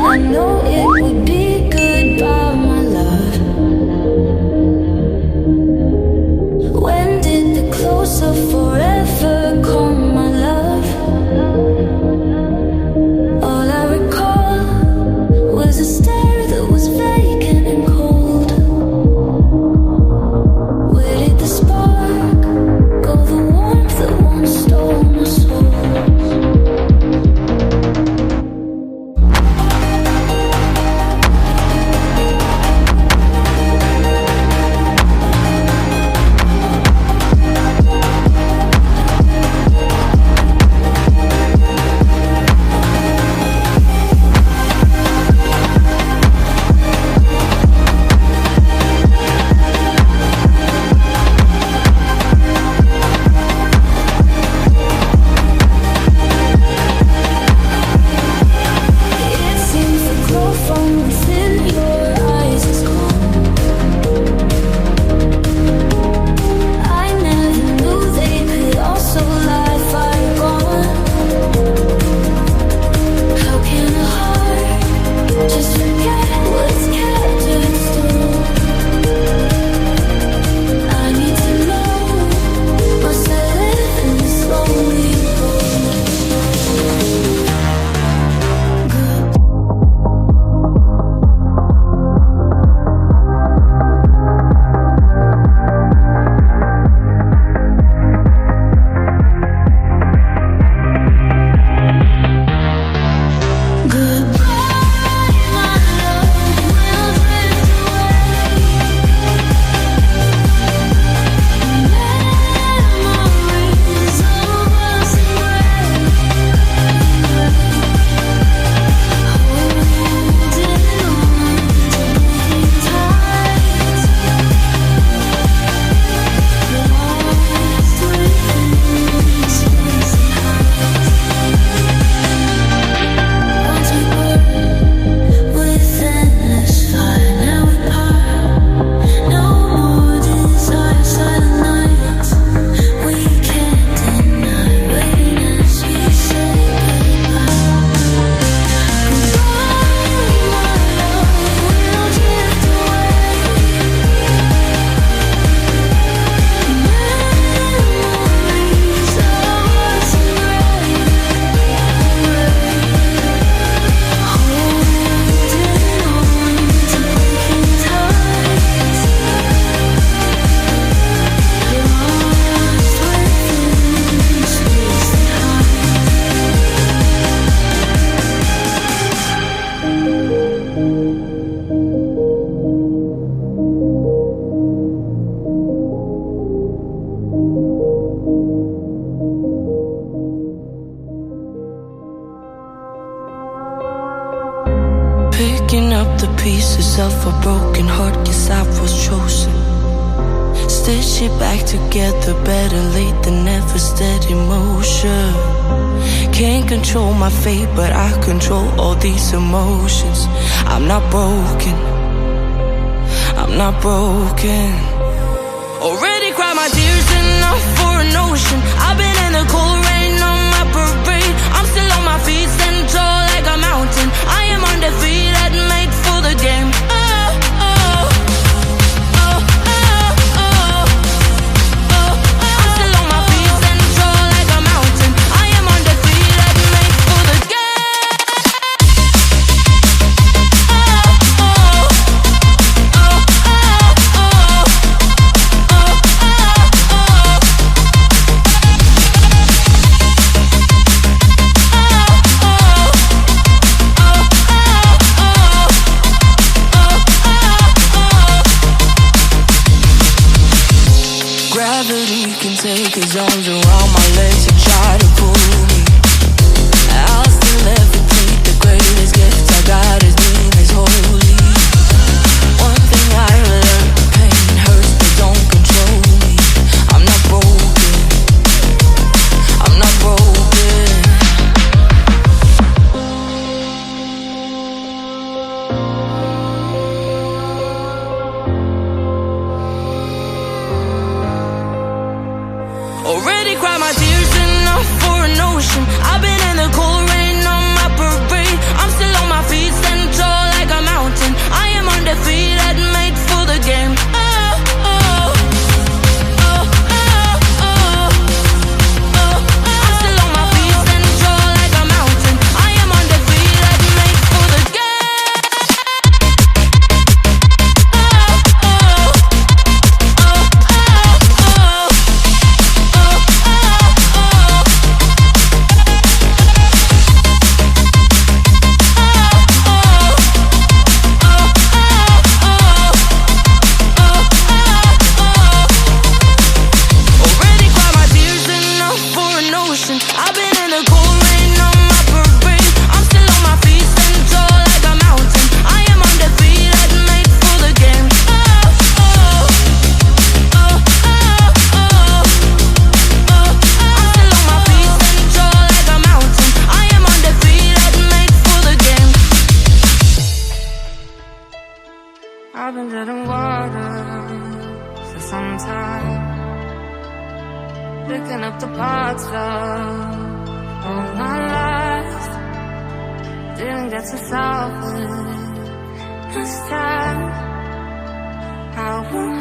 I know it would be goodbye, my love. When did the close of forever come, my love? All I recall was a stare that was vacant and cold. Where did the spark go, the warmth that once stole my soul? Picking up the pieces of a broken heart, guess I was chosen. Stitch it back together, better late than never, steady motion. Can't control my fate, but I control all these emotions. I'm not broken, I'm not broken. Already cried my tears enough for an ocean. I've been in the cold rain on my parade. I'm still on my feet, stand tall like a mountain. I am undefeated, made for the game. Take his arms around my legs and try to pull me. I'll still levitate. The greatest gift I got, his name is holy. One thing I learned, pain hurts but don't control me. I'm not broken, I'm not broken. Already cried my tears enough for an ocean. I've been in the cold rain on my parade. I'm still on my feet, standing I've been dead in water for some time, picking up the parts of all my life. Didn't get to solve it this time. I won't